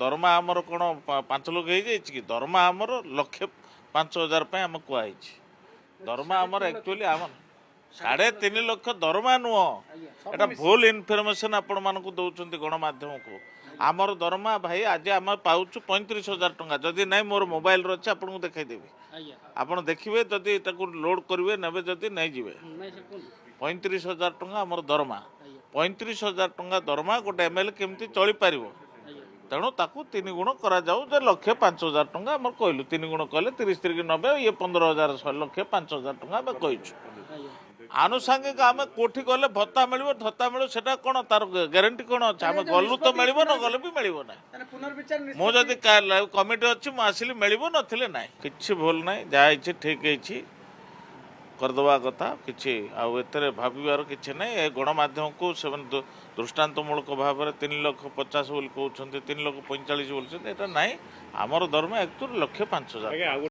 दरमा आमर कौन 5 लाख हो दरमा आमर 1,05,000 आम कहुई दरमा आमर एक्चुअली आम 3.5 लाख दरमा नुह एटा भूल इनफर्मेशन आपण मानक दौरान गणमाध्यम को आमर दरमा भाई आज आम पाऊँ 35,000 टंका जदि ना मोर मोबाइल अच्छे आपको देखईदेवी आप देखिए जदि लोड करेंगे ने जदि नहीं जीवे 35,000 टंका आमर दरमा 35,000 टंका दरमा गोटे एमएलए केमती चली पार तेणु ताकू 3 गुण करा जाऊ 1,05,000 टंका आम कहलु 3 गुण कले 30 30 90 ये 15,000 1,05,000 टंका आम कहीचु आनुषांगिक आम कोठी गले भत्ता मिल धत्ता मिल सेटा कौन तार ग्यारंटी कौन अच्छे आम गलु तो मिल न गले भी मिल ना मुझे कमिटी अच्छी मुझे मिल नथिले ना कि भूल ना जहाँ ठीक है करदवा कथा कि भावार कि ना गणमाध्यम को से दृष्टान्तमूलक भाव में 3,50,000 बोली कहते 3,45,000 बोलते ना आमर दरमा एक्चुअली 1,05,000।